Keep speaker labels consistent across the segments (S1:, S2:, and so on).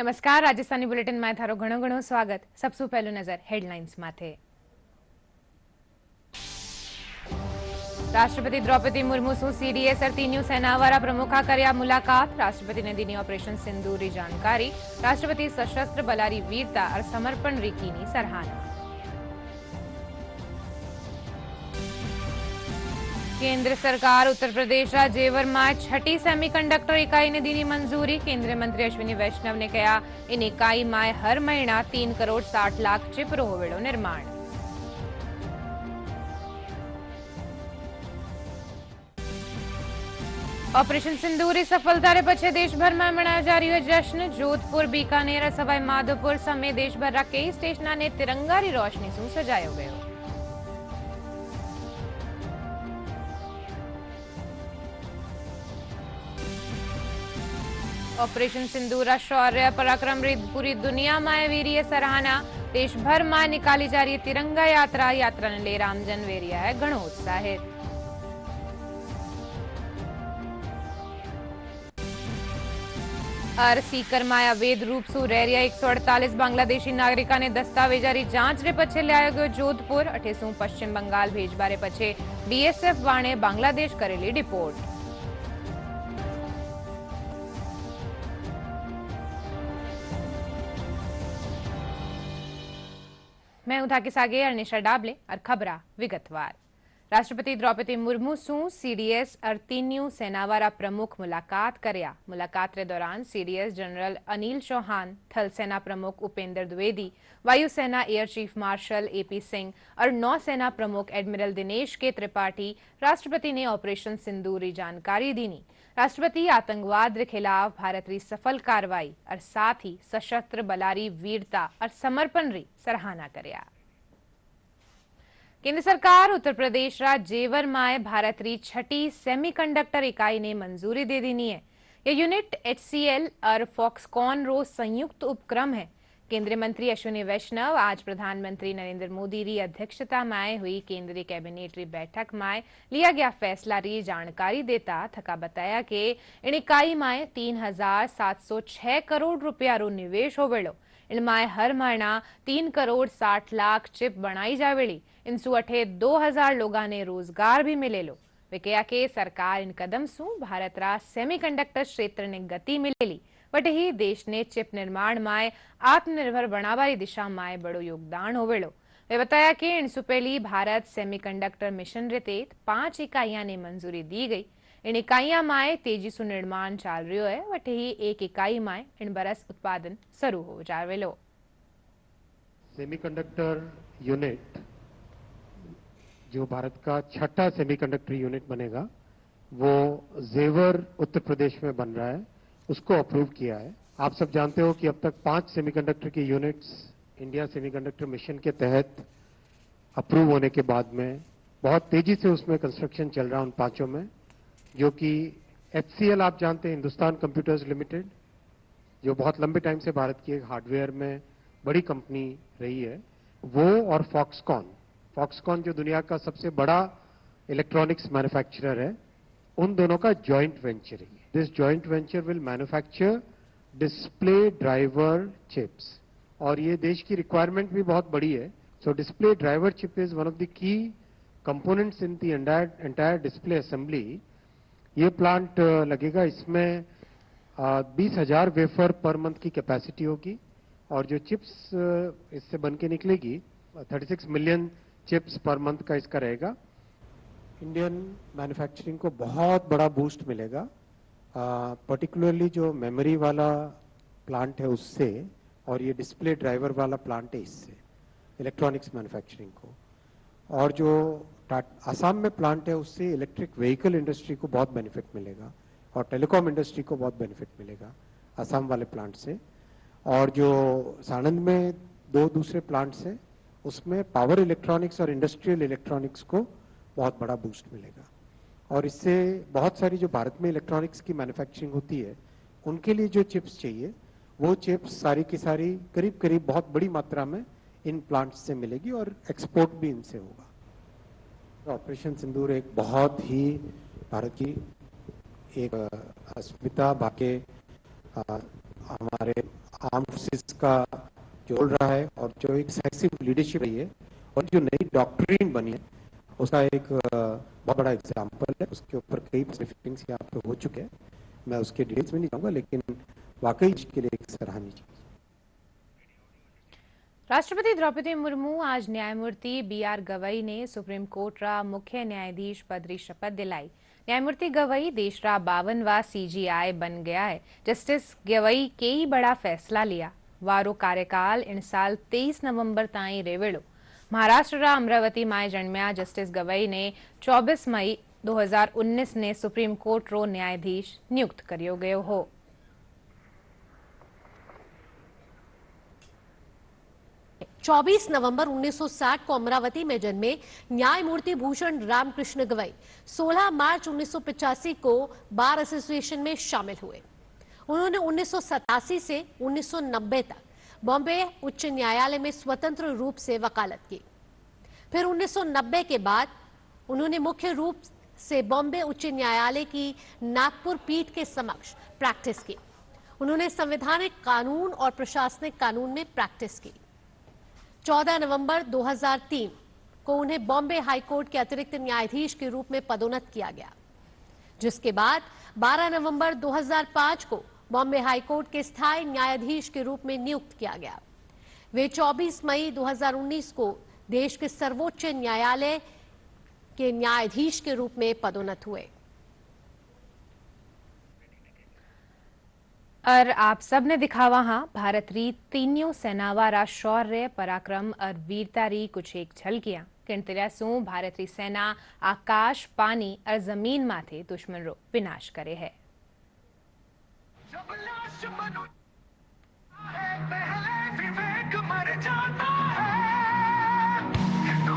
S1: नमस्कार, राजस्थानी बुलेटिन में थारो घणो घणो स्वागत। सबसे पहलू नजर हेडलाइंस माथे। राष्ट्रपति द्रौपदी मुर्मू सु सीडीएस और तीनू सेनावाला प्रमुखा कर्या मुलाकात। राष्ट्रपति ने दीनी ऑपरेशन सिंदूर री जानकारी। राष्ट्रपति सशस्त्र बलारी वीरता और समर्पण री कीनी सराहना। केंद्र सरकार उत्तर प्रदेश जेवर में छठी सेमीकंडक्टर इकाई ने दी मंजूरी। केंद्रीय मंत्री अश्विनी वैष्णव ने कहा, इन इकाई में हर महीना 3 करोड़ 60 लाख चिप रो होवेड़ो निर्माण। ऑपरेशन सिंदूर की सफलता रे पछे देशभर में मनाया जा रही है जश्न। जोधपुर, बीकानेर, सवाई माधोपुर समेत देशभर कई स्टेशन ने तिरंगा री रोशनी से सजायो गयो। ऑपरेशन सिंदूर शौर्य पराक्रम पूरी दुनिया में वीरिय सराहना। देश भर में निकाली जा रही तिरंगा यात्रा ने ले रामजन वेरिया है घणो उत्साहित। और सीकर में अवैध रूप से रह रहा 148 बांग्लादेशी नागरिका ने दस्तावेजारी जांच रे पछे लायो गयो जोधपुर। अठेसू पश्चिम बंगाल भेजबारे पछे बीएसएफ वाणे बांग्लादेश करेली रिपोर्ट। मैं हूं थाकी सागे और निशा डाबले और खबरा विगतवार। राष्ट्रपति द्रौपदी मुर्मू सु सीडीएस और तीनू सेनावाला प्रमुख मुलाकात कर्या। मुलाकात रे दौरान सीडीएस जनरल अनिल चौहान, थल सेना प्रमुख उपेंद्र द्विवेदी, वायुसेना air chief marshal AP Singh और नौसेना प्रमुख एडमिरल दिनेश के त्रिपाठी राष्ट्रपति ने ऑपरेशन सिंदूर की जानकारी दीनी। राष्ट्रपति आतंकवाद के खिलाफ भारत री सफल कार्रवाई और साथ ही सशस्त्र बलारी वीरता और समर्पण री सराहना कर्या। केंद्र सरकार उत्तर प्रदेश जेवर में भारत री छठी सेमीकंडक्टर इकाई ने मंजूरी दे दी है। यह यूनिट एचसीएल और फॉक्सकॉन रो संयुक्त उपक्रम है। केंद्रीय मंत्री अश्विनी वैष्णव आज प्रधानमंत्री नरेंद्र मोदी री अध्यक्षता में हुई केंद्रीय कैबिनेट री बैठक में लिया गया फैसला री जानकारी देता थका बताया कि इन इकाई में 3,706 करोड़ रुपया रो निवेश होवेलो। इनमें हर महीना 3 करोड़ 60 लाख चिप बनाई जावेली। इनसु अठे 2000 लोगा ने रोजगार भी मिलेलो। वे कहा कि सरकार इन कदम सु भारत रा सेमीकंडक्टर क्षेत्र ने गति मिलेली। बट ही देश ने चिप निर्माण में आत्मनिर्भर बनावारी दिशा में बड़ो योगदान होवेलो। वे बताया कि इनसु पहली भारत सेमीकंडक्टर मिशन रे तहत 5 इकाइयां ने मंजूरी दी गई। इन इकाइयां में तेजी से निर्माण चल रही है। वटे ही एक इकाई में इन बरस उत्पादन शुरू हो जावेलो।
S2: सेमीकंडक्टर यूनिट जो भारत का छठा सेमीकंडक्टर यूनिट बनेगा वो जेवर उत्तर प्रदेश में बन रहा है, उसको अप्रूव किया है। आप सब जानते हो कि अब तक 5 सेमीकंडक्टर की यूनिट्स इंडिया सेमीकंडक्टर मिशन के तहत अप्रूव होने के बाद में बहुत तेजी से उसमें कंस्ट्रक्शन चल रहा है उन 5 में, जो कि एचसीएल आप जानते हैं, हिंदुस्तान कंप्यूटर्स लिमिटेड, जो बहुत लंबे टाइम से भारत की एक हार्डवेयर में बड़ी कंपनी रही है, वो और फॉक्सकॉन जो दुनिया का सबसे बड़ा इलेक्ट्रॉनिक्स मैन्युफैक्चरर है, उन दोनों का जॉइंट वेंचर है। This joint venture will manufacture display driver chips और ये देश की रिक्वायरमेंट भी बहुत बड़ी है। सो display driver chip is one of the key components in the entire display assembly. ये प्लांट लगेगा, इसमें 20,000 वेफर पर मंथ की कैपेसिटी होगी और जो चिप्स इससे बन के निकलेगी 36 मिलियन चिप्स पर मंथ का इसका रहेगा। इंडियन मैन्युफैक्चरिंग को बहुत बड़ा बूस्ट मिलेगा, पर्टिकुलरली जो मेमोरी वाला प्लांट है उससे और ये डिस्प्ले ड्राइवर वाला प्लांट है इससे इलेक्ट्रॉनिक्स मैन्युफैक्चरिंग को, और जो आसाम में प्लांट है उससे इलेक्ट्रिक व्हीकल इंडस्ट्री को बहुत बेनिफिट मिलेगा और टेलीकॉम इंडस्ट्री को बहुत बेनिफिट मिलेगा आसाम वाले प्लांट से। और जो सानंद में 2 दूसरे प्लांट्स हैं उसमें पावर इलेक्ट्रॉनिक्स और इंडस्ट्रियल इलेक्ट्रॉनिक्स को बहुत बड़ा बूस्ट मिलेगा और इससे बहुत सारी जो भारत में इलेक्ट्रॉनिक्स की मैन्युफैक्चरिंग होती है उनके लिए जो चिप्स चाहिए वो चिप्स सारी की सारी करीब करीब बहुत बड़ी मात्रा में इन प्लांट्स से मिलेगी और एक्सपोर्ट भी इनसे होगा। ऑपरेशन सिंदूर एक बहुत ही भारत की एक अस्मिता बाके हमारे
S3: आर्म फोर्सेस का जो रोल रहा है और जो एक एक्सेसिव लीडरशिप रही है और जो नई डॉक्ट्रिन बनी है उसका एक बहुत बड़ा एग्जाम्पल है। उसके ऊपर कई ब्रीफिंग्स यहाँ पे हो चुके हैं, मैं उसके डिटेल्स में नहीं जाऊंगा, लेकिन वाकई इसके लिए एक सराहनीय चीज।
S1: राष्ट्रपति द्रौपदी मुर्मू आज न्यायमूर्ति बी.आर. गवई ने सुप्रीम कोर्ट रा मुख्य न्यायाधीश पद री शपथ दिलाई। न्यायमूर्ति गवई देश रा 52वां CJI बन गया है। जस्टिस गवई कई बड़ा फैसला लिया। वारो कार्यकाल इन साल 23 नवंबर ताईं रेवेड़ो। महाराष्ट्र रा अमरावती माए जन्मया जस्टिस गवई ने 24 मई 2019 ने सुप्रीम कोर्ट रो न्यायाधीश नियुक्त करियो गयो हो।
S4: चौबीस नवंबर 1960 को अमरावती में जन्मे न्यायमूर्ति भूषण रामकृष्ण गवई 16 मार्च 1985 को बार एसोसिएशन में शामिल हुए। उन्होंने 1987 से 1990 तक बॉम्बे उच्च न्यायालय में स्वतंत्र रूप से वकालत की। फिर 1990 के बाद उन्होंने मुख्य रूप से बॉम्बे उच्च न्यायालय की नागपुर पीठ के समक्ष प्रैक्टिस की। उन्होंने संवैधानिक कानून और प्रशासनिक कानून में प्रैक्टिस की। 14 नवंबर 2003 को उन्हें बॉम्बे हाईकोर्ट के अतिरिक्त न्यायाधीश के रूप में पदोन्नत किया गया, जिसके बाद 12 नवंबर 2005 को बॉम्बे हाईकोर्ट के स्थायी न्यायाधीश के रूप में नियुक्त किया गया। वे 24 मई 2019 को देश के सर्वोच्च न्यायालय के न्यायाधीश के रूप में पदोन्नत हुए।
S1: और आप सब ने दिखा वहां भारत री तीनों सेनावारा शौर्य पराक्रम और वीरता री कुछ एक झलकियां। किन भारत री सेना आकाश पानी और जमीन माथे दुश्मन रो विनाश करे है।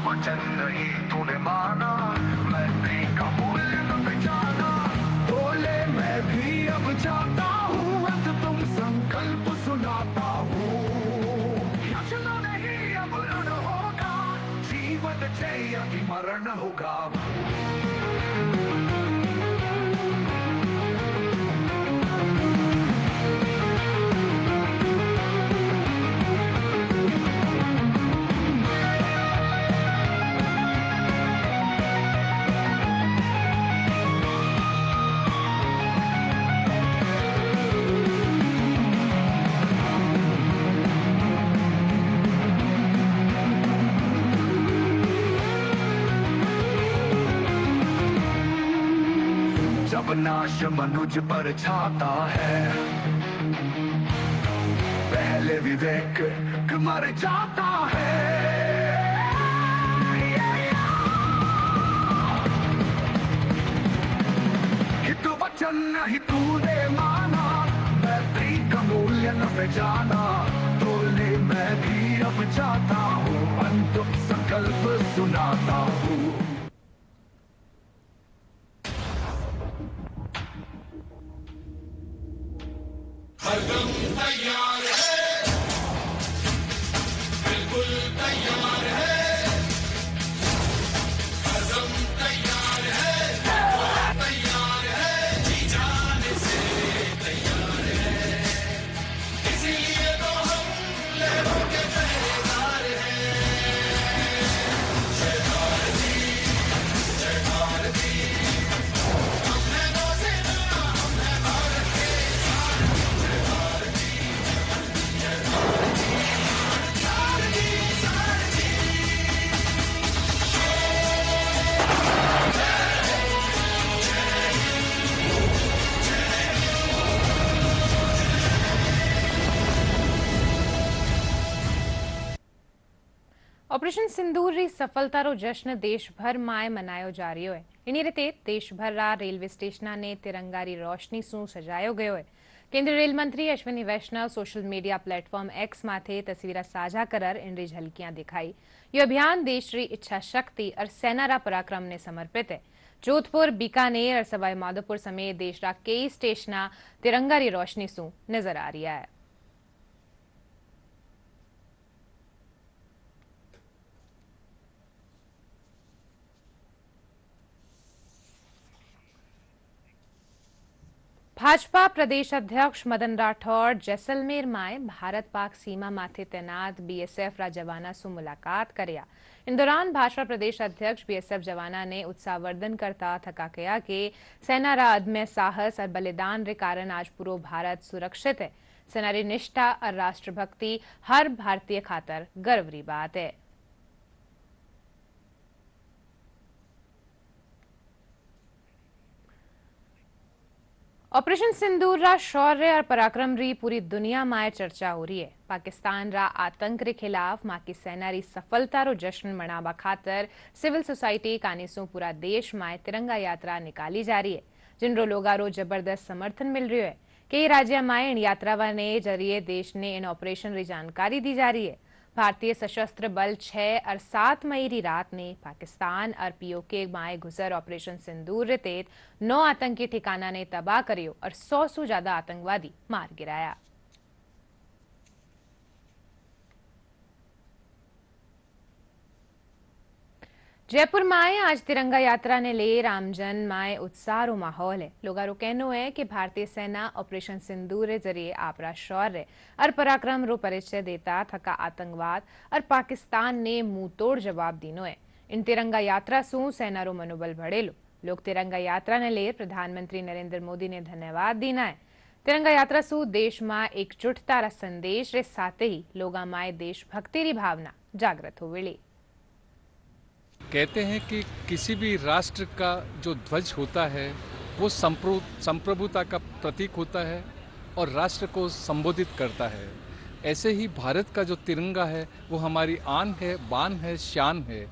S5: वचन नहीं तूने माना, मैत्री का मूल्य न पहचाना। बोले मैं भी अब जाता हूँ, अंत तुम संकल्प सुनाता हूँ। चलो नहीं अब रण होगा, जीवन जय अभी मरण होगा। जब नाश मनुज पर छाता है, पहले विवेक मर जाता है। हित वचन नहीं तूने माना, मैत्री का मूल्य न पहचाना। बोले मैं भी अब जाता हूँ, अंतिम संकल्प सुनाता हूँ।
S6: हरदम तैयार है, बिल्कुल तैयार है, हरदम तैयार है, तैयार है, जी जाने से तैयार है। इसीलिए तो हम लहरों के पहरेदार हैं। जय भारती, जय भारती, हम हैं नौसेना, हम हैं भारत के।
S1: ऑपरेशन सिंदूर री सफलता रो जश्न देश भर में मनायो जा रही है। इन्हीं रीते देश भर रा रेलवे स्टेशन ने तिरंगा री रोशनी सु सजायो गयो है। केंद्रीय रेल मंत्री अश्विनी वैष्णव सोशल मीडिया प्लेटफॉर्म एक्स माथे तस्वीर साझा कर इन री झलकियां दिखाई। यह अभियान देश री इच्छा शक्ति और सेना रा पराक्रम ने समर्पित है। जोधपुर, बीकानेर और सवाई माधोपुर समेत देश रा कई स्टेशन तिरंगा री रोशनी सु नजर आ रही है। भाजपा प्रदेश अध्यक्ष मदन राठौड़ जैसलमेर में भारत पाक सीमा माथे तैनात बीएसएफ रा जवाना से मुलाकात कर्या। इन दौरान भाजपा प्रदेश अध्यक्ष बीएसएफ जवाना ने उत्साहवर्धन करता थका कहा कि सेना रा अदम्य साहस और बलिदान रे कारण आज पूरो भारत सुरक्षित है। सेना री निष्ठा और राष्ट्रभक्ति हर भारतीय खातर गर्व री बात है। ऑपरेशन सिंदूर रा शौर्य और पराक्रम री पूरी दुनिया में चर्चा हो रही है। पाकिस्तान रा आतंक रे खिलाफ मां की सेना री सफलता रो जश्न मनावा खातर सिविल सोसाइटी कानीसों पूरा देश में तिरंगा यात्रा निकाली जा रही है, जिन रो लोगा रो जबरदस्त समर्थन मिल रही है। कई राज्य में इन यात्रावा ने जरिए देश ने इन ऑपरेशन री जानकारी दी जा रही है। भारतीय सशस्त्र बल 6 और 7 मई री रात ने पाकिस्तान और पीओके माए गुजर ऑपरेशन सिंदूर रे तहत 9 आतंकी ठिकाना ने तबाह करियो और 100 से ज्यादा आतंकवादी मार गिराया। जयपुर माए आज तिरंगा यात्रा ने ले रामजन माए उत्साह रो माहौल है। लोगों रो कहनो है कि भारतीय सेना ऑपरेशन सिंदूर के जरिए आपरा शौर्य और पराक्रम रो परिचय देता थका आतंकवाद और पाकिस्तान ने मुंह तोड़ जवाब दीनो है। इन तिरंगा यात्रा सु सेना रो मनोबल बढ़ेलो। लोग तिरंगा यात्रा ने ले प्रधानमंत्री नरेंद्र मोदी ने धन्यवाद दीना है। तिरंगा यात्रा सु देश में एकजुटता रा संदेश रे साथ ही लोगा माए देशभक्ति री भावना जागृत हो वेली।
S7: कहते हैं कि किसी भी राष्ट्र का जो ध्वज होता है वो संप्रभुता का प्रतीक होता है और राष्ट्र को संबोधित करता है। ऐसे ही भारत का जो तिरंगा है वो हमारी आन है, बान है, शान है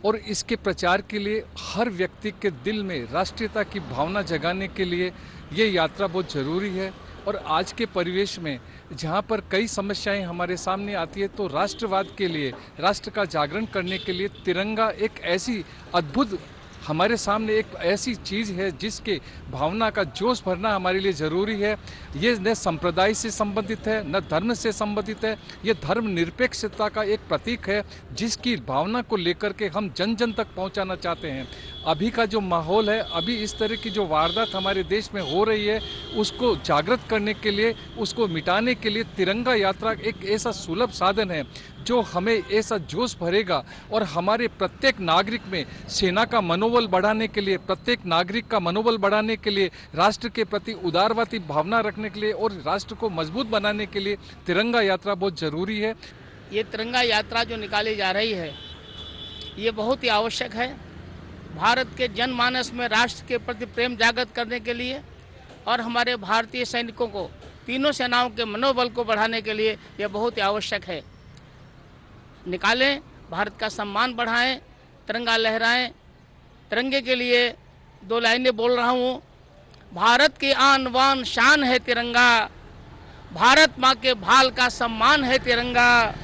S7: और इसके प्रचार के लिए हर व्यक्ति के दिल में राष्ट्रीयता की भावना जगाने के लिए ये यात्रा बहुत ज़रूरी है। और आज के परिवेश में जहाँ पर कई समस्याएं हमारे सामने आती है तो राष्ट्रवाद के लिए, राष्ट्र का जागरण करने के लिए तिरंगा एक ऐसी अद्भुत हमारे सामने एक ऐसी चीज़ है जिसके भावना का जोश भरना हमारे लिए ज़रूरी है। ये न संप्रदाय से संबंधित है न धर्म से संबंधित है। ये धर्म निरपेक्षता का एक प्रतीक है जिसकी भावना को लेकर के हम जन जन तक पहुंचाना चाहते हैं। अभी का जो माहौल है, अभी इस तरह की जो वारदात हमारे देश में हो रही है उसको जागृत करने के लिए, उसको मिटाने के लिए तिरंगा यात्रा एक ऐसा सुलभ साधन है जो हमें ऐसा जोश भरेगा और हमारे प्रत्येक नागरिक में सेना का मनोबल बढ़ाने के लिए, प्रत्येक नागरिक का मनोबल बढ़ाने के लिए, राष्ट्र के प्रति उदारवादी भावना रखने के लिए और राष्ट्र को मजबूत बनाने के लिए तिरंगा यात्रा बहुत ज़रूरी है।
S8: ये तिरंगा यात्रा जो निकाली जा रही है ये बहुत ही आवश्यक है। भारत के जनमानस में राष्ट्र के प्रति प्रेम जागृत करने के लिए और हमारे भारतीय सैनिकों को, तीनों सेनाओं के मनोबल को बढ़ाने के लिए यह बहुत ही आवश्यक है। निकालें, भारत का सम्मान बढ़ाएं, तिरंगा लहराएं। तिरंगे के लिए 2 लाइनें बोल रहा हूँ। भारत की आन बान शान है तिरंगा, भारत माँ के भाल का सम्मान है तिरंगा।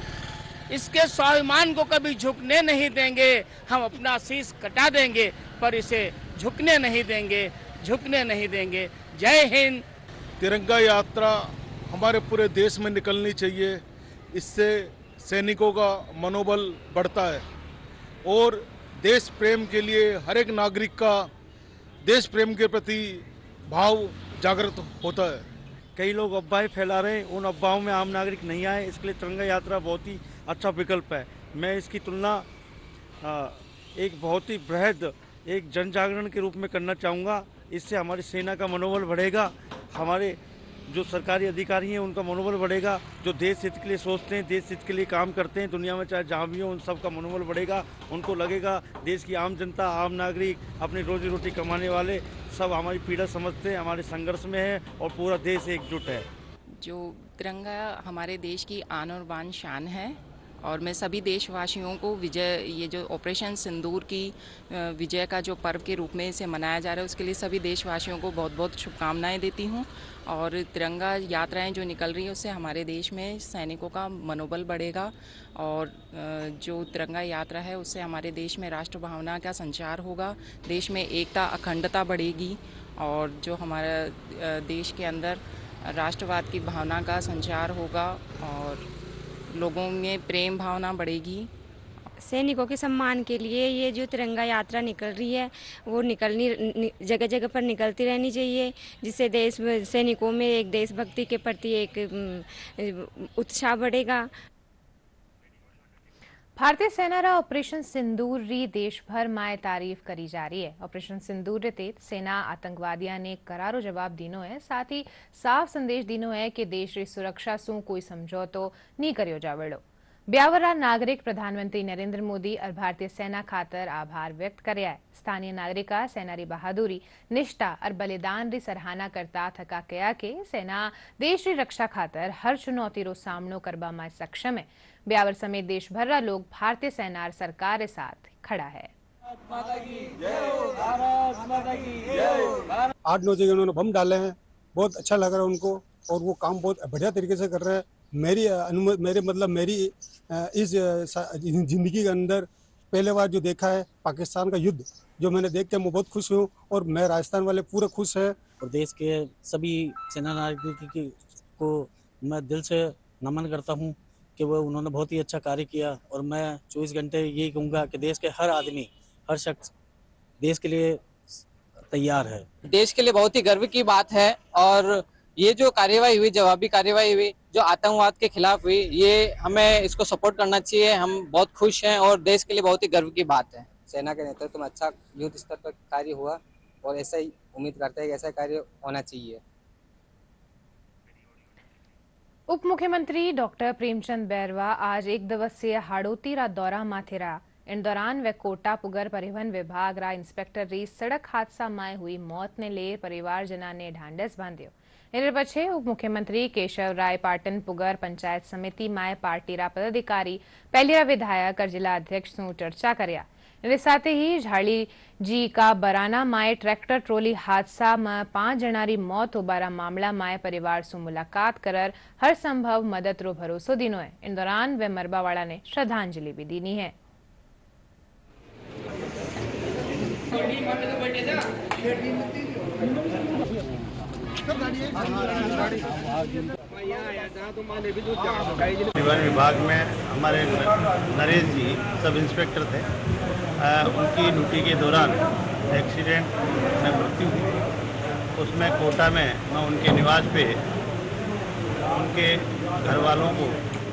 S8: इसके स्वाभिमान को कभी झुकने नहीं देंगे। हम अपना शीश कटा देंगे पर इसे झुकने नहीं देंगे, झुकने नहीं देंगे। जय हिंद।
S9: तिरंगा यात्रा हमारे पूरे देश में निकलनी चाहिए। इससे सैनिकों का मनोबल बढ़ता है और देश प्रेम के लिए हर एक नागरिक का देश प्रेम के प्रति भाव जागृत होता है।
S10: कई लोग अफवाहें फैला रहे हैं, उन अफवाहों में आम नागरिक नहीं आए, इसके लिए तिरंगा यात्रा बहुत ही अच्छा विकल्प है। मैं इसकी तुलना एक बहुत ही बृहद एक जन जागरण के रूप में करना चाहूँगा। इससे हमारी सेना का मनोबल बढ़ेगा, हमारे जो सरकारी अधिकारी हैं उनका मनोबल बढ़ेगा, जो देश हित के लिए सोचते हैं, देश हित के लिए काम करते हैं, दुनिया में चाहे जहाँ भी हो, उन सब का मनोबल बढ़ेगा। उनको लगेगा देश की आम जनता, आम नागरिक, अपनी रोजी रोटी कमाने वाले सब हमारी पीड़ा समझते हैं, हमारे संघर्ष में है और पूरा देश एकजुट है।
S11: जो तिरंगा हमारे देश की आन और बान शान है और मैं सभी देशवासियों को ये जो ऑपरेशन सिंदूर की विजय का जो पर्व के रूप में इसे मनाया जा रहा है उसके लिए सभी देशवासियों को बहुत बहुत शुभकामनाएं देती हूं। और तिरंगा यात्राएं जो निकल रही हैं उससे हमारे देश में सैनिकों का मनोबल बढ़ेगा और जो तिरंगा यात्रा है उससे हमारे देश में राष्ट्र भावना का संचार होगा, देश में एकता अखंडता बढ़ेगी और जो हमारा देश के अंदर राष्ट्रवाद की भावना का संचार होगा और लोगों में प्रेम भावना बढ़ेगी।
S12: सैनिकों के सम्मान के लिए ये जो तिरंगा यात्रा निकल रही है वो जगह जगह पर निकलती रहनी चाहिए, जिससे सैनिकों में एक देशभक्ति के प्रति एक उत्साह बढ़ेगा।
S1: भारतीय सेनारा ऑपरेशन सिंदूर री देश भर में तारीफ करी जा रही है। ऑपरेशन सिंदूर रे तहत सेना आतंकवादियों ने करारो जवाब दीनो है, साथ ही साफ संदेश दीनो है कि देश री सुरक्षा सु कोई समझौतो नहीं करियो जावेड़ो। ब्यावरा नागरिक प्रधानमंत्री नरेंद्र मोदी और भारतीय सेना खातर आभार व्यक्त करया है। स्थानीय नागरिका सेना री बहादुरी, निष्ठा और बलिदान री सराहना करता थका कया के सेना देश री रक्षा खातर हर चुनौती रो सामनो करबा में सक्षम है। ब्यावर समेत देश भर रा लोग भारतीय सेना और सरकार के साथ खड़ा है।
S13: 8-9 जगह उन्होंने बम डाले हैं, बहुत अच्छा लग रहा है उनको और वो काम बहुत बढ़िया तरीके से कर रहे हैं। मेरी इस जिंदगी के अंदर पहले बार जो देखा है पाकिस्तान का युद्ध, जो मैंने देख के मैं बहुत खुश हूँ और मैं राजस्थान वाले पूरे खुश हैं।
S14: और देश के सभी सेना नायकों को मैं दिल से नमन करता हूँ कि वो उन्होंने बहुत ही अच्छा कार्य किया और मैं 24 घंटे यही कहूँगा कि देश के हर आदमी, हर शख्स देश के लिए तैयार है।
S15: देश के लिए बहुत ही गर्व की बात है और ये जो कार्यवाही हुई, जवाबी कार्यवाही हुई जो आतंकवाद के खिलाफ हुई, ये हमें इसको सपोर्ट करना चाहिए। हम बहुत खुश हैं और देश के लिए बहुत ही गर्व की बात है। सेना के नेतृत्व में अच्छा युद्ध स्तर पर कार्य हुआ और ऐसा ही उम्मीद करते हैं कि ऐसा कार्य होना चाहिए।
S1: उप मुख्यमंत्री डॉक्टर प्रेमचंद बैरवा आज 1 दिवसीय हाड़ौती रा दौरा माथे रहा। इन दौरान वे कोटा पुगर परिवहन विभाग रा इंस्पेक्टर री सड़क हादसा में हुई मौत ने ले परिवारजना ने ढांढस बांध्यो। इन पछे उप मुख्यमंत्री केशव राय पाटन पुगर पंचायत समिति में पार्टी रा पदाधिकारी, पहली विधायक और जिला अध्यक्ष से चर्चा कर्या। इसके साथ ही झाड़ी जी का बराना में ट्रैक्टर ट्रोली हादसा में 5 जनारी मौत होबारा मामला में परिवार से मुलाकात कर हर संभव मदद रो भरोसो दीनो है। इन दौरान वे मरबावाड़ा ने श्रद्धांजलि भी दीनी है।
S16: परिवहन विभाग में हमारे नरेश जी सब इंस्पेक्टर थे, उनकी ड्यूटी के दौरान एक्सीडेंट में मृत्यु हुई। उसमें कोटा में मैं उनके निवास पे उनके घर वालों को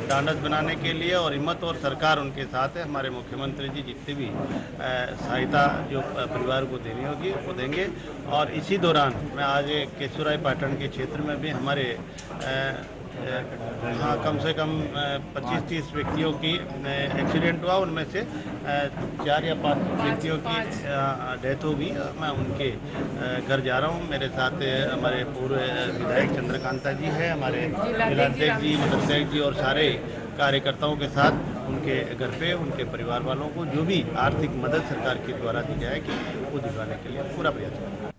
S16: ढांढस बनाने के लिए और हिम्मत और सरकार उनके साथ है। हमारे मुख्यमंत्री जी जितनी भी सहायता जो परिवार को देनी होगी वो देंगे। और इसी दौरान मैं आज केशवराय पाटन के क्षेत्र में भी हमारे हाँ कम से कम 25-30 व्यक्तियों की एक्सीडेंट हुआ, उनमें से 4 या 5 व्यक्तियों की डेथ हो गई। मैं उनके घर जा रहा हूँ। मेरे साथ हमारे पूर्व विधायक चंद्रकांता जी है, हमारे जिलाध्यक्ष जी, मदरसेख जी और सारे कार्यकर्ताओं के साथ उनके घर पे उनके परिवार वालों को जो भी आर्थिक मदद सरकार के द्वारा दी जाएगी वो दिलवाने के लिए पूरा प्रयास करेंगे।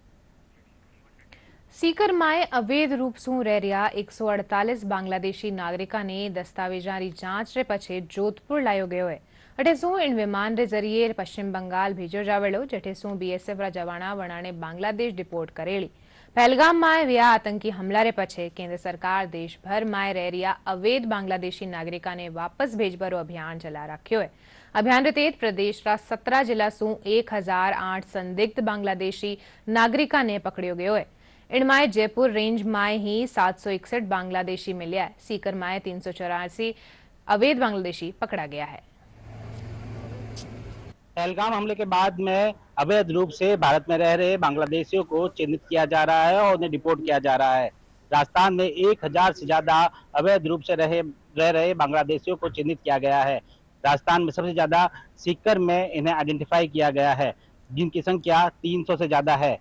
S1: सीकर में अवैध रूप से रह रहा 148 बांग्लादेशी नागरिका ने दस्तावेजा री जांच रे पछे जोधपुर लायो गयो है। अठेसू इन विमान रे जरिए पश्चिम बंगाल भेजो जावेलो, जठेसू बीएसएफ रा जवाना वणाने बांग्लादेश डिपोर्ट करेली। पहलगाम में व्या आतंकी हमला रे पछे केंद्र सरकार देश भर में रह रहा अवैध बांग्लादेशी नागरिका ने वापस भेजबारो अभियान चला रख्यो है। अभियान रे तहत प्रदेश रा 17 जिला सु 1008 संदिग्ध बांग्लादेशी नागरिका ने पकड़ियो गयो है। इनमें जयपुर रेंज में ही 761 बांग्लादेशी मिले है। सीकर में 384 अवैध बांग्लादेशी पकड़ा गया है।
S17: पहलगाम हमले के बाद में अवैध रूप से भारत में रह रहे बांग्लादेशियों को चिन्हित किया जा रहा है और उन्हें डिपोर्ट किया जा रहा है। राजस्थान में 1000 से ज्यादा अवैध रूप से रह रहे बांग्लादेशियों को चिन्हित किया गया है। राजस्थान में सबसे ज्यादा सीकर में इन्हें आइडेंटिफाई किया गया है, जिनकी संख्या 300 से ज्यादा है।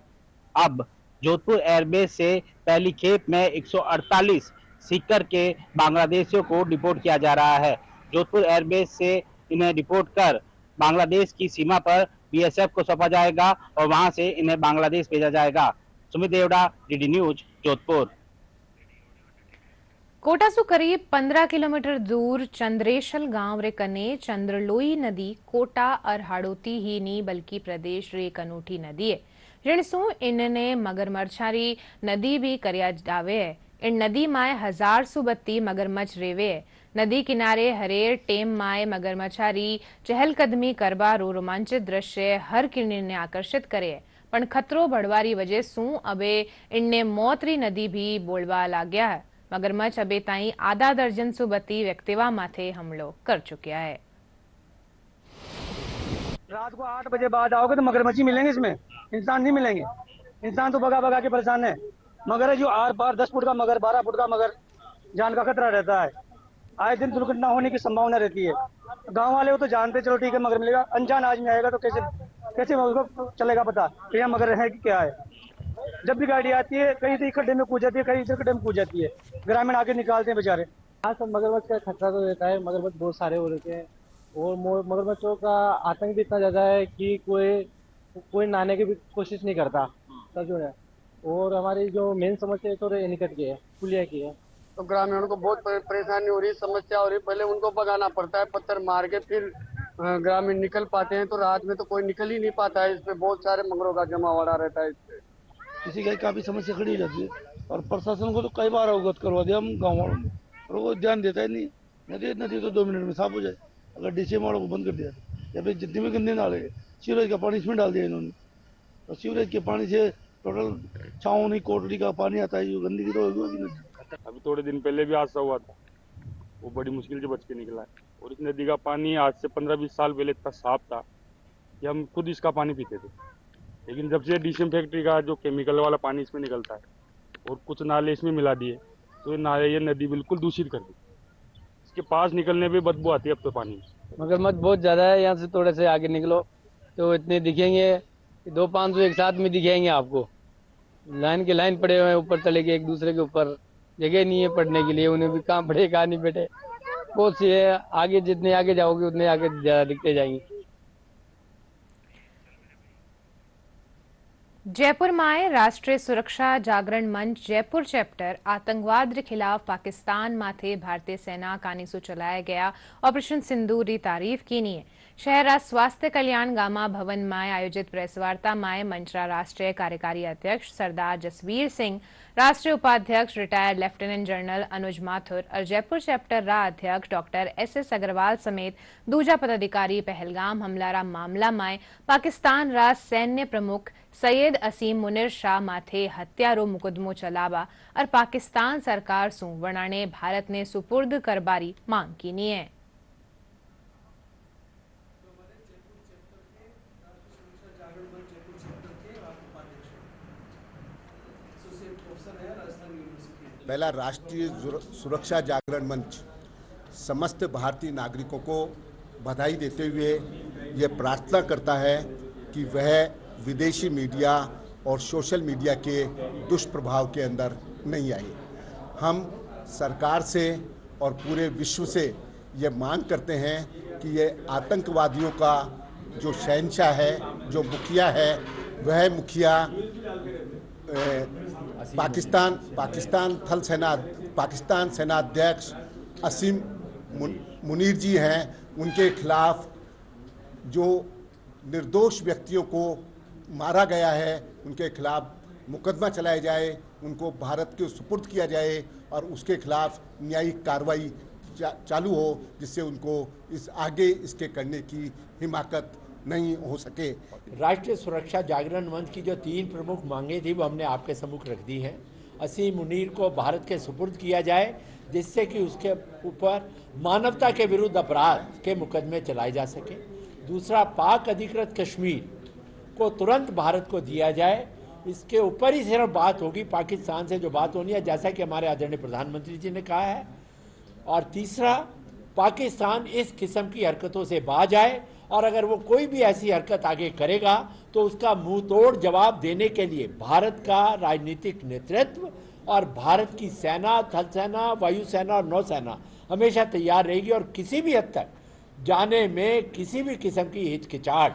S17: अब जोधपुर एयरबेस से पहली खेप में 148 सीकर के बांग्लादेशियों को डिपोर्ट किया जा रहा है। जोधपुर एयरबेस से इन्हें डिपोर्ट कर बांग्लादेश की सीमा पर बीएसएफ को सौंपा जाएगा और वहां से इन्हें बांग्लादेश भेजा जाएगा। Sumit Devda, DD news, Jodhpur.
S1: कोटा से करीब 15 किलोमीटर दूर चंद्रेशल गांव रे कने चंद्रलोई नदी कोटा और हाड़ौती ही नहीं बल्कि प्रदेश रे एक अनूठी नदी है। ऋणसू इनने मगरमच्छारी नदी भी करया जावे है। इन नदी में 1000 सुबत्ती मगरमच्छ रेवे है। નદી કિનારે હરેર ટેમ માય મગરમચ્છારી ચહલકદમી કરબારો રોમાંચિત દ્રશ્ય હર કિરણને આકર્ષિત કરે પણ खतरो बढ़वारी वजह सू अबे इनने मौतरी नदी भी बोलवा लाग्या है। मगरमच्छ अबे ताई आधा दर्जन सु बत्ती व्यक्तिवा माथे हमलो कर चुक्या है।
S18: रात को 8 बजे बाद आओगे तो मगरमच्छी मिलेंगे, इसमें इंसान नहीं मिलेंगे। इंसान तो भगा भगा के परेशान है। मगर जो आर पार 10 फुट का मगर, 12 फुट का मगर, जान का खतरा रहता है। आए दिन दुर्घटना होने की संभावना रहती है। गांव वाले वो तो जानते चलो ठीक है मगर मिलेगा, अनजान आदमी आएगा तो कैसे उसको चलेगा पता कि यहाँ मगर है कि क्या है। जब भी गाड़ी आती है कहीं तो खड्डे में कूद जाती है, कहीं इधर खड्डे में कूद जाती है, ग्रामीण आके निकालते हैं बेचारे।
S19: हाँ, सब मगरमच्छ का खतरा तो रहता है। मगरमच्छ बहुत सारे हो रहते हैं और मगरमच्छों का आतंक भी इतना ज्यादा है कि कोई नहाने की भी कोशिश नहीं करता जो है। और हमारी जो मेन समस्या है तो निकट की है, पुलिया की है।
S20: तो ग्रामीणों को बहुत परेशानी हो रही है, समस्या हो रही है। पहले उनको भगाना पड़ता है, पत्थर मार के फिर ग्रामीण निकल पाते हैं। तो रात में तो कोई निकल ही नहीं पाता है। इसमें बहुत सारे मगरों का जमावड़ा रहता है।
S21: इसी का काफी समस्या खड़ी हो जाती है और प्रशासन को तो कई बार अवगत करवा दिया हम गाँव वालों ने, और वो ध्यान देता ही नहीं। नदी तो 2 मिनट में साफ हो जाए अगर डीसीएम वालों को बंद कर दिया, या फिर जितने भी गंदे नाले सीवरेज का पानी इसमें डाल दिया इन्होंने। और सीवरेज के पानी से टोटल छावनी कोटड़ी का पानी आता है, जो गंदगी तो होगी नदी।
S22: अभी थोड़े दिन पहले भी हादसा हुआ था, वो बड़ी मुश्किल से बच के निकला है। और इस नदी का पानी आज से 15-20 साल पहले इतना साफ था कि हम खुद इसका पानी पीते थे। लेकिन जब से डीसीएम फैक्ट्री का जो केमिकल वाला पानी इसमें निकलता है और कुछ नाले इसमें मिला दिए, तो ये नदी बिल्कुल दूषित कर दी। इसके पास निकलने पे बदबू आती है अब तो पानी।
S19: मगरमच्छ बहुत ज्यादा है। यहाँ से थोड़े से आगे निकलो तो इतने दिखेंगे, 200-500 एक साथ में दिखेंगे आपको। लाइन के लाइन पड़े हुए हैं, ऊपर चले गए एक दूसरे के ऊपर, जगह नहीं है पढ़ने के लिए। उन्हें भी कहाँ पढ़े कहाँ नहीं बैठे, बहुत सी है। आगे जितने आगे जाओगे उतने आगे ज्यादा दिखते जाएंगे।
S1: जयपुर में राष्ट्रीय सुरक्षा जागरण मंच जयपुर चैप्टर आतंकवाद के खिलाफ पाकिस्तान माथे भारतीय सेना कानीसु चलाया गया ऑपरेशन सिंदूर की तारीफ की है। शहरा स्वास्थ्य कल्याण गामा भवन में आयोजित प्रेस वार्ता में मंचरा राष्ट्रीय कार्यकारी अध्यक्ष सरदार जसवीर सिंह, राष्ट्रीय उपाध्यक्ष रिटायर्ड लेफ्टिनेंट जनरल अनुज माथुर और जयपुर चैप्टर रा अध्यक्ष डॉक्टर SS अग्रवाल समेत दूजा पदाधिकारी पहलगाम हमला रा मामला में पाकिस्तान रा सैन्य प्रमुख सैयद असीम मुनिर शाह माथे हत्यारो मुकदमो चलावा और पाकिस्तान सरकार सु वणाने भारत ने सुपुर्द करबारी मांग की है।
S23: पहला राष्ट्रीय सुरक्षा जागरण मंच समस्त भारतीय नागरिकों को बधाई देते हुए ये प्रार्थना करता है कि वह विदेशी मीडिया और सोशल मीडिया के दुष्प्रभाव के अंदर नहीं आए। हम सरकार से और पूरे विश्व से ये मांग करते हैं कि ये आतंकवादियों का जो शहंशाह है, जो मुखिया है, वह मुखिया पाकिस्तान सेनाध्यक्ष असीम मुनीर जी हैं। उनके खिलाफ जो निर्दोष व्यक्तियों को मारा गया है, उनके खिलाफ मुकदमा चलाया जाए, उनको भारत के सुपुर्द किया जाए और उसके खिलाफ न्यायिक कार्रवाई चालू हो, जिससे उनको इसके करने की हिमाकत नहीं हो सके।
S24: राष्ट्रीय सुरक्षा जागरण मंच की जो 3 प्रमुख मांगे थी वो हमने आपके सम्मुख रख दी हैं। असीम मुनीर को भारत के सुपुर्द किया जाए, जिससे कि उसके ऊपर मानवता के विरुद्ध अपराध के मुकदमे चलाए जा सके। दूसरा, पाक अधिकृत कश्मीर को तुरंत भारत को दिया जाए। इसके ऊपर ही सिर्फ बात होगी, पाकिस्तान से जो बात होनी है, जैसा कि हमारे आदरणीय प्रधानमंत्री जी ने कहा है। और तीसरा, पाकिस्तान इस किस्म की हरकतों से बाज आए और अगर वो कोई भी ऐसी हरकत आगे करेगा तो उसका मुंह तोड़ जवाब देने के लिए भारत का राजनीतिक नेतृत्व और भारत की सेना, थल सेना, वायुसेना और नौसेना हमेशा तैयार रहेगी और किसी भी हद तक जाने में किसी भी किस्म की हिचकिचाहट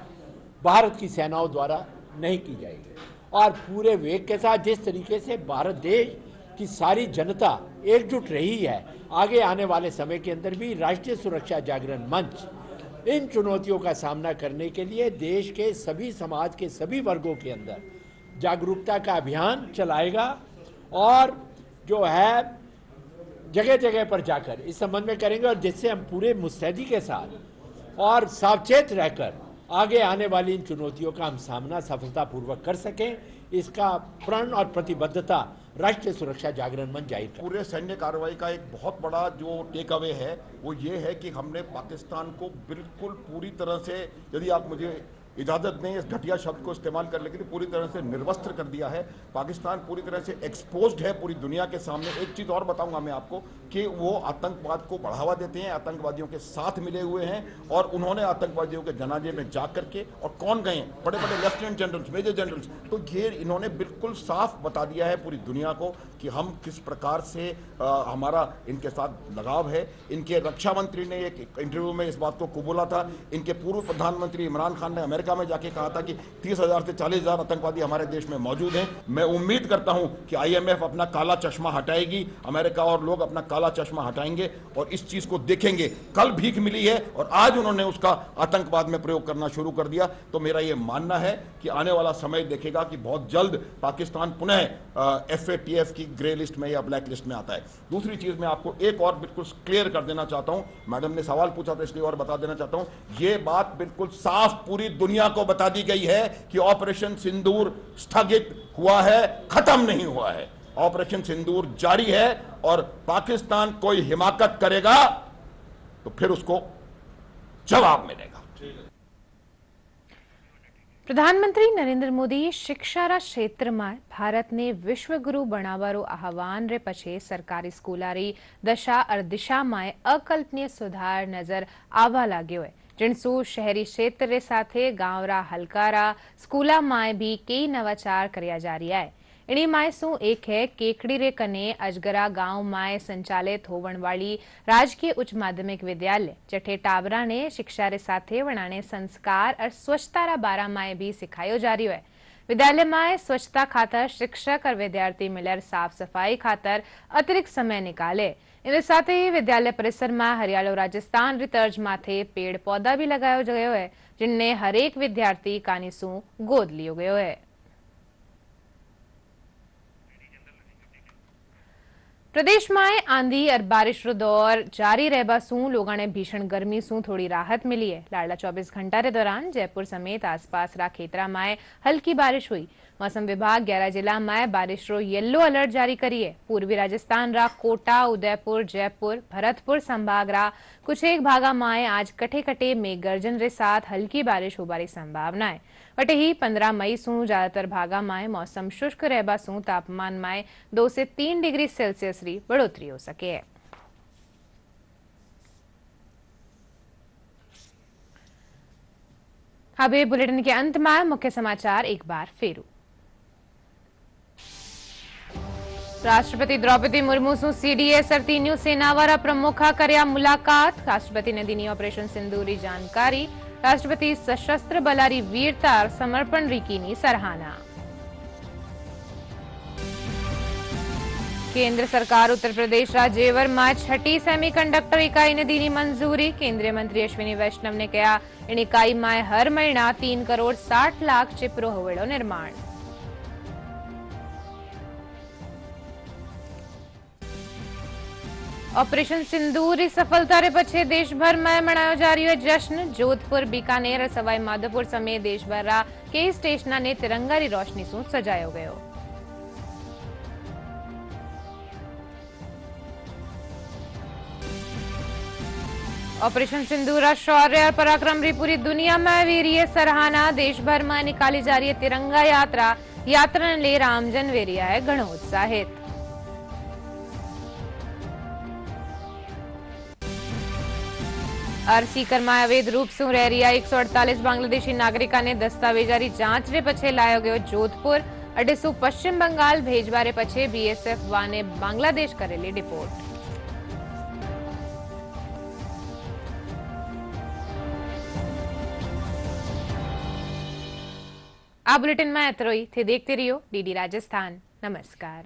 S24: भारत की सेनाओं द्वारा नहीं की जाएगी। और पूरे वेग के साथ जिस तरीके से भारत देश की सारी जनता एकजुट रही है, आगे आने वाले समय के अंदर भी राष्ट्रीय सुरक्षा जागरण मंच इन चुनौतियों का सामना करने के लिए देश के सभी समाज के सभी वर्गों के अंदर जागरूकता का अभियान चलाएगा और जो है जगह जगह पर जाकर इस संबंध में करेंगे, और जिससे हम पूरे मुस्तैदी के साथ और सावचेत रहकर आगे आने वाली इन चुनौतियों का हम सामना सफलतापूर्वक कर सकें, इसका प्रण और प्रतिबद्धता राष्ट्रीय सुरक्षा जागरण मंच जाहिर कर।
S2: पूरे सैन्य कार्रवाई का एक बहुत बड़ा जो टेक अवे है वो ये है कि हमने पाकिस्तान को बिल्कुल पूरी तरह से, यदि आप मुझे इजाज़त दें इस घटिया शब्द को इस्तेमाल करने के लिए, पूरी तरह से निर्वस्त्र कर दिया है। पाकिस्तान पूरी तरह से एक्सपोज्ड है पूरी दुनिया के सामने। एक चीज़ और बताऊंगा मैं आपको कि वो आतंकवाद को बढ़ावा देते हैं, आतंकवादियों के साथ मिले हुए हैं, और उन्होंने आतंकवादियों के जनाजे में जा करके, और कौन गए, बड़े बड़े लेफ्टिनेंट जनरल्स, मेजर जनरल्स, तो ये इन्होंने बिल्कुल साफ बता दिया है पूरी दुनिया को कि हम किस प्रकार से हमारा इनके साथ लगाव है। इनके रक्षा मंत्री ने एक इंटरव्यू में इस बात को कबूला था। इनके पूर्व प्रधानमंत्री इमरान खान ने अमेरिका में जाके कहा था कि 30,000 से 40,000 आतंकवादी हमारे देश में मौजूद हैं। मैं उम्मीद करता हूं कि IMF अपना काला चश्मा हटाएगी, अमेरिका और लोग अपना काला चश्मा हटाएंगे और इस चीज को देखेंगे। कल भीख मिली है और आज उन्होंने उसका आतंकवाद में प्रयोग करना शुरू कर दिया। तो मेरा यह मानना है कि आने वाला समय देखेगा कि बहुत जल्द पाकिस्तान पुनः FATF की ग्रे लिस्ट में या ब्लैक लिस्ट में आता है। दूसरी चीज मैं आपको एक और बिल्कुल क्लियर कर देना चाहता हूं, मैडम ने सवाल पूछा था इसलिए और बता देना चाहता हूं, यह बात बिल्कुल साफ पूरी दुनिया को बता दी गई है कि ऑपरेशन सिंदूर स्थगित हुआ है, खत्म नहीं हुआ है। ऑपरेशन सिंदूर जारी है और पाकिस्तान कोई हिमाकत करेगा तो फिर उसको जवाब मिलेगा।
S1: પ્રધાનમંત્રી નરેન્દ્ર મોદીએ શિક્ષાના ક્ષેત્રમાં ભારતને વિશ્વગુરુ બનાવવાનો આહવાન રે પછી સરકારી સ્કૂલારી દશા અર દિશામાં અકલ્પનીય સુધાર નજર આવવા લાગ્યો है। जिनसू शहरी क्षेत्र साथे गांवरा हलकारा स्कूला माए भी कई नवाचार करया जा रहा है। इन्हीं माए सू एक है केकड़ी रे कने अजगरा गांव माए संचालित होवण वाली राजकीय उच्च माध्यमिक विद्यालय जठे टाबरा ने शिक्षा रे साथे वणाने संस्कार और स्वच्छता रा बारा माए भी सिखायो जा रही है। विद्यालय में स्वच्छता खातर शिक्षक और विद्यार्थी मिलर साफ सफाई खातर अतिरिक्त समय निकाले। इनके साथ ही विद्यालय परिसर में हरियाणा राजस्थान री तर्ज माथे पेड़ पौधा भी लगायो गयो है, जिनने हरेक विद्यार्थी कानीसू गोद लियो गयो है। प्रदेश में आंधी और बारिश रो दौर जारी रहबा सू लोगों ने भीषण गर्मी सू थोड़ी राहत मिली है। लाडला 24 घंटा के दौरान जयपुर समेत आसपास रा खेतरा में हल्की बारिश हुई। मौसम विभाग 11 जिला में बारिश रो येलो अलर्ट जारी करी है। पूर्वी राजस्थान रा कोटा, उदयपुर, जयपुर, भरतपुर संभाग रा कुछ एक भागा में आज कटे कटे मेघ गर्जन रे साथ हल्की बारिश होबारी संभावना है। वटे ही 15 मई सू ज्यादातर भागा में मौसम शुष्क रहबा सू तापमान में 2 से 3 डिग्री सेल्सियस री बढ़ोतरी हो सके है। अब बुलेटिन के अंत में मुख्य समाचार एक बार फेरू। राष्ट्रपति द्रौपदी मुर्मू सु CDS और तीनों सेनावारा प्रमुखा कर्या मुलाकात। राष्ट्रपति ने दीनी ऑपरेशन सिंदूरी जानकारी। राष्ट्रपति सशस्त्र बलारी वीरता और समर्पण रीकीनी सराहना। केंद्र सरकार उत्तर प्रदेश जेवर में छठी सेमीकंडक्टर इकाई ने दी मंजूरी। केंद्रीय मंत्री अश्विनी वैष्णव ने कहा इन इकाई में हर महीना 3 करोड़ 60 लाख चिपरो होवेड़ो निर्माण। ऑपरेशन सिंदूर की सफलता रे पछे देश भर में मनायो जा रही है जश्न। जोधपुर, बीकानेर और सवाई माधोपुर समेत देश भर रा कई स्टेशना ने तिरंगा री रोशनी सु सजायो गयो। ऑपरेशन सिंदूर शौर्य और पराक्रम री पूरी दुनिया में वीरी है सराहना। देश भर में निकाली जा रही है तिरंगा यात्रा। यात्रा ले रामजन वेरिया है घणो उत्साहित। और सीकर में अवैध रूप से रह रही 148 बांग्लादेशी नागरिका ने दस्तावेजारी जांच रे पछे लायो गयो जोधपुर। अडेसू पश्चिम बंगाल भेजवा रे पछे BSF वाने बांग्लादेश करेली डिपोर्ट। आ बुलेटिन में एतरोई थे। देखते रहियो DD राजस्थान। नमस्कार।